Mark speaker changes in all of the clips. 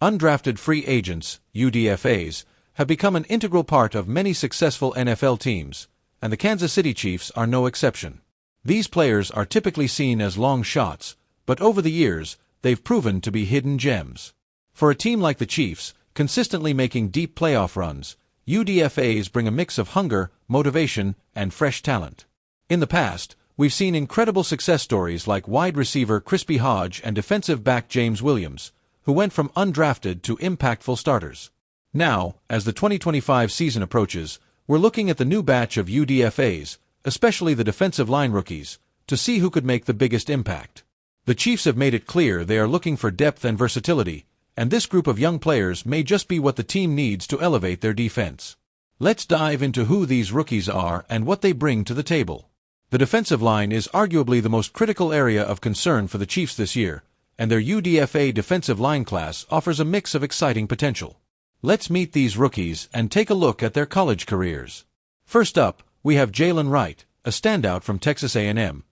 Speaker 1: Undrafted free agents, UDFAs, have become an integral part of many successful NFL teams, and the Kansas City Chiefs are no exception. These players are typically seen as long shots, but over the years, they've proven to be hidden gems. For a team like the Chiefs, consistently making deep playoff runs, UDFAs bring a mix of hunger, motivation, and fresh talent. In the past, we've seen incredible success stories like wide receiver Crispy Hodge and defensive back James Williams, who went from undrafted to impactful starters. Now, as the 2025 season approaches, we're looking at the new batch of UDFAs, especially the defensive line rookies, to see who could make the biggest impact. The Chiefs have made it clear they are looking for depth and versatility, and this group of young players may just be what the team needs to elevate their defense. Let's dive into who these rookies are and what they bring to the table. The defensive line is arguably the most critical area of concern for the Chiefs this year, and their UDFA defensive line class offers a mix of exciting potential. Let's meet these rookies and take a look at their college careers. First up, we have Jalen Wright, a standout from Texas A&M.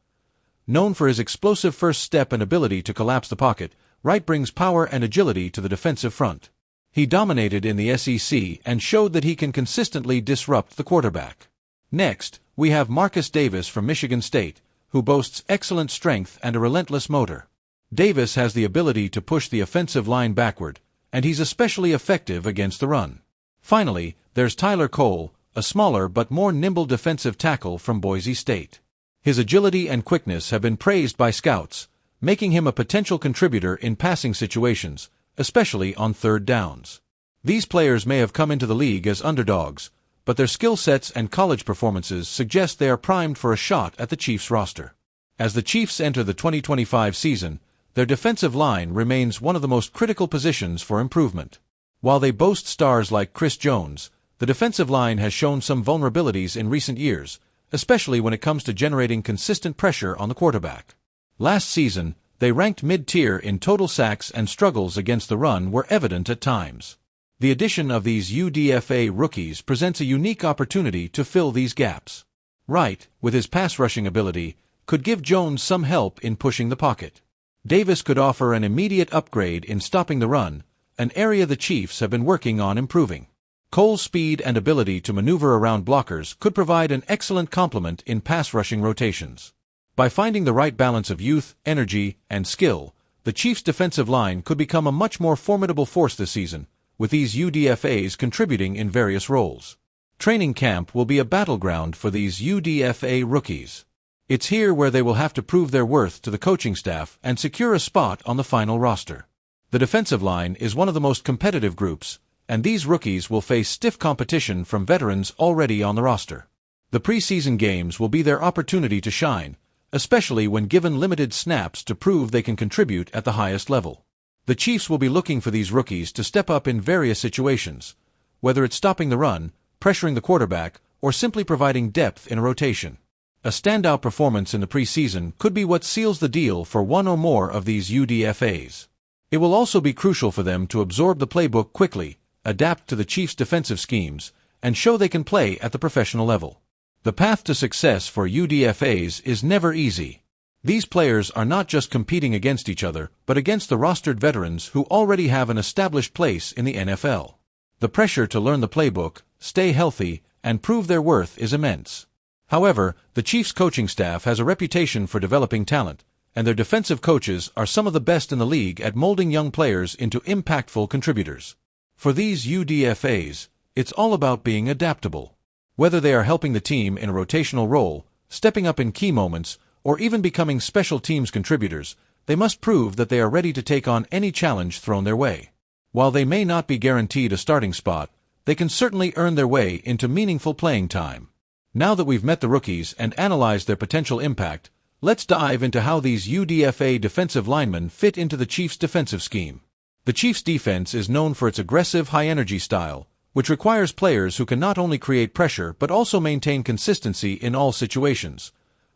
Speaker 1: Known for his explosive first step and ability to collapse the pocket, Wright brings power and agility to the defensive front. He dominated in the SEC and showed that he can consistently disrupt the quarterback. Next, we have Marcus Davis from Michigan State, who boasts excellent strength and a relentless motor. Davis has the ability to push the offensive line backward, and he's especially effective against the run. Finally, there's Tyler Cole, a smaller but more nimble defensive tackle from Boise State. His agility and quickness have been praised by scouts, making him a potential contributor in passing situations, especially on third downs. These players may have come into the league as underdogs, but their skill sets and college performances suggest they are primed for a shot at the Chiefs roster. As the Chiefs enter the 2025 season, their defensive line remains one of the most critical positions for improvement. While they boast stars like Chris Jones, the defensive line has shown some vulnerabilities in recent years, especially when it comes to generating consistent pressure on the quarterback. Last season, they ranked mid-tier in total sacks, and struggles against the run were evident at times. The addition of these UDFA rookies presents a unique opportunity to fill these gaps. Wright, with his pass-rushing ability, could give Jones some help in pushing the pocket. Davis could offer an immediate upgrade in stopping the run, an area the Chiefs have been working on improving. Cole's speed and ability to maneuver around blockers could provide an excellent complement in pass-rushing rotations. By finding the right balance of youth, energy, and skill, the Chiefs' defensive line could become a much more formidable force this season, with these UDFAs contributing in various roles. Training camp will be a battleground for these UDFA rookies. It's here where they will have to prove their worth to the coaching staff and secure a spot on the final roster. The defensive line is one of the most competitive groups, and these rookies will face stiff competition from veterans already on the roster. The preseason games will be their opportunity to shine, especially when given limited snaps to prove they can contribute at the highest level. The Chiefs will be looking for these rookies to step up in various situations, whether it's stopping the run, pressuring the quarterback, or simply providing depth in a rotation. A standout performance in the preseason could be what seals the deal for one or more of these UDFAs. It will also be crucial for them to absorb the playbook quickly, adapt to the Chiefs' defensive schemes, and show they can play at the professional level. The path to success for UDFAs is never easy. These players are not just competing against each other, but against the rostered veterans who already have an established place in the NFL. The pressure to learn the playbook, stay healthy, and prove their worth is immense. However, the Chiefs' coaching staff has a reputation for developing talent, and their defensive coaches are some of the best in the league at molding young players into impactful contributors. For these UDFAs, it's all about being adaptable. Whether they are helping the team in a rotational role, stepping up in key moments, or even becoming special teams contributors, they must prove that they are ready to take on any challenge thrown their way. While they may not be guaranteed a starting spot, they can certainly earn their way into meaningful playing time. Now that we've met the rookies and analyzed their potential impact, let's dive into how these UDFA defensive linemen fit into the Chiefs' defensive scheme. The Chiefs' defense is known for its aggressive, high-energy style, which requires players who can not only create pressure but also maintain consistency in all situations,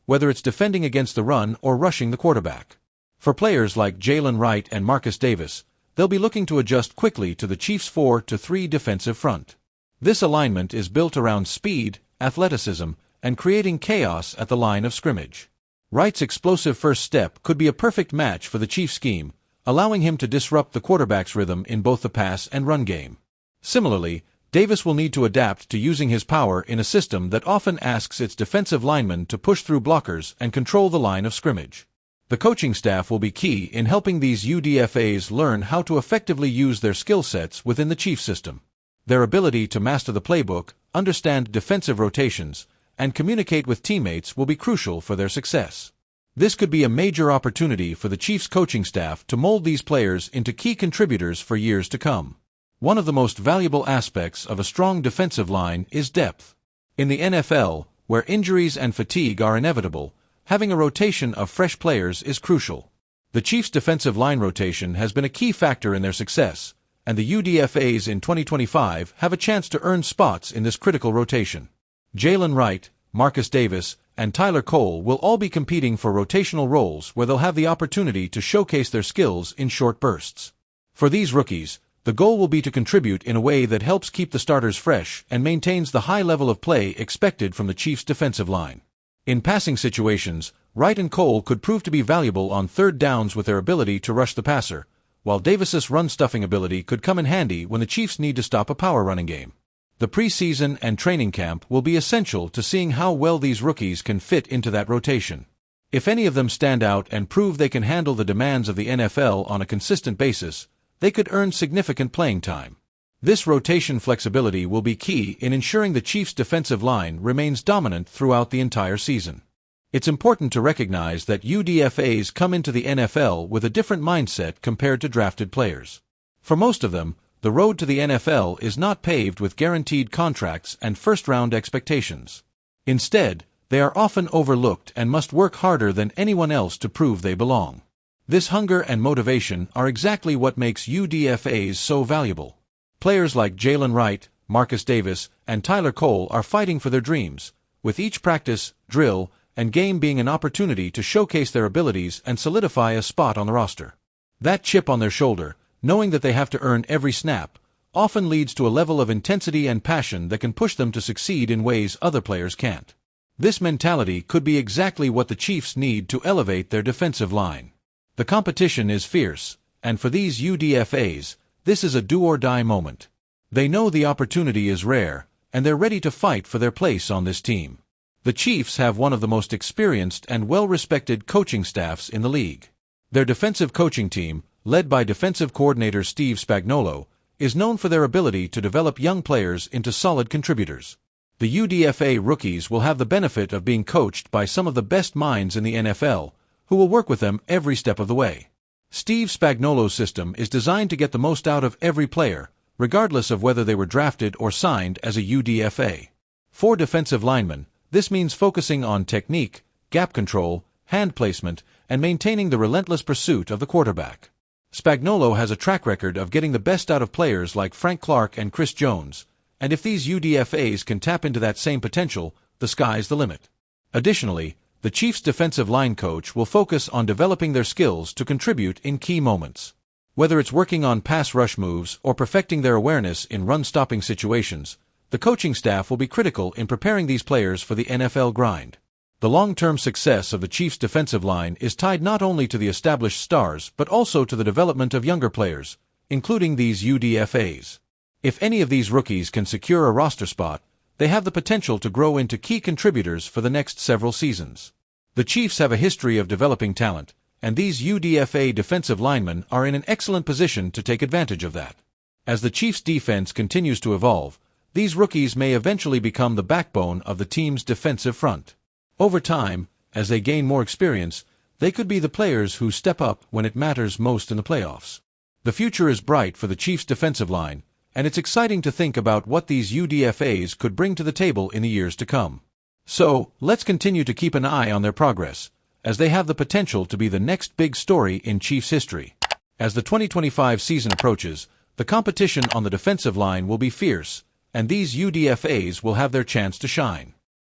Speaker 1: whether it's defending against the run or rushing the quarterback. For players like Jalen Wright and Marcus Davis, they'll be looking to adjust quickly to the Chiefs' 4-3 defensive front. This alignment is built around speed, athleticism, and creating chaos at the line of scrimmage. Wright's explosive first step could be a perfect match for the Chiefs' scheme, allowing him to disrupt the quarterback's rhythm in both the pass and run game. Similarly, Davis will need to adapt to using his power in a system that often asks its defensive linemen to push through blockers and control the line of scrimmage. The coaching staff will be key in helping these UDFAs learn how to effectively use their skill sets within the Chiefs system. Their ability to master the playbook, understand defensive rotations, and communicate with teammates will be crucial for their success. This could be a major opportunity for the Chiefs coaching staff to mold these players into key contributors for years to come. One of the most valuable aspects of a strong defensive line is depth. In the NFL, where injuries and fatigue are inevitable, having a rotation of fresh players is crucial. The Chiefs' defensive line rotation has been a key factor in their success, and the UDFAs in 2025 have a chance to earn spots in this critical rotation. Jalen Wright, Marcus Davis, and Tyler Cole will all be competing for rotational roles where they'll have the opportunity to showcase their skills in short bursts. For these rookies, the goal will be to contribute in a way that helps keep the starters fresh and maintains the high level of play expected from the Chiefs' defensive line. In passing situations, Wright and Cole could prove to be valuable on third downs with their ability to rush the passer, while Davis's run-stuffing ability could come in handy when the Chiefs need to stop a power running game. The preseason and training camp will be essential to seeing how well these rookies can fit into that rotation. If any of them stand out and prove they can handle the demands of the NFL on a consistent basis, they could earn significant playing time. This rotation flexibility will be key in ensuring the Chiefs' defensive line remains dominant throughout the entire season. It's important to recognize that UDFAs come into the NFL with a different mindset compared to drafted players. For most of them, the road to the NFL is not paved with guaranteed contracts and first-round expectations. Instead, they are often overlooked and must work harder than anyone else to prove they belong. This hunger and motivation are exactly what makes UDFAs so valuable. Players like Jalen Wright, Marcus Davis, and Tyler Cole are fighting for their dreams, with each practice, drill, and game being an opportunity to showcase their abilities and solidify a spot on the roster. That chip on their shoulder, knowing that they have to earn every snap, often leads to a level of intensity and passion that can push them to succeed in ways other players can't. This mentality could be exactly what the Chiefs need to elevate their defensive line. The competition is fierce, and for these UDFAs, this is a do-or-die moment. They know the opportunity is rare, and they're ready to fight for their place on this team. The Chiefs have one of the most experienced and well-respected coaching staffs in the league. Their defensive coaching team, led by defensive coordinator Steve Spagnuolo, is known for their ability to develop young players into solid contributors. The UDFA rookies will have the benefit of being coached by some of the best minds in the NFL, who will work with them every step of the way. Steve Spagnuolo's system is designed to get the most out of every player, regardless of whether they were drafted or signed as a UDFA. For defensive linemen, this means focusing on technique, gap control, hand placement, and maintaining the relentless pursuit of the quarterback. Spagnuolo has a track record of getting the best out of players like Frank Clark and Chris Jones, and if these UDFAs can tap into that same potential, the sky's the limit. Additionally, the Chiefs' defensive line coach will focus on developing their skills to contribute in key moments. Whether it's working on pass rush moves or perfecting their awareness in run-stopping situations, the coaching staff will be critical in preparing these players for the NFL grind. The long-term success of the Chiefs' defensive line is tied not only to the established stars but also to the development of younger players, including these UDFAs. If any of these rookies can secure a roster spot, they have the potential to grow into key contributors for the next several seasons. The Chiefs have a history of developing talent, and these UDFA defensive linemen are in an excellent position to take advantage of that. As the Chiefs' defense continues to evolve, these rookies may eventually become the backbone of the team's defensive front. Over time, as they gain more experience, they could be the players who step up when it matters most in the playoffs. The future is bright for the Chiefs' defensive line, and it's exciting to think about what these UDFAs could bring to the table in the years to come. So, let's continue to keep an eye on their progress, as they have the potential to be the next big story in Chiefs history. As the 2025 season approaches, the competition on the defensive line will be fierce, and these UDFAs will have their chance to shine.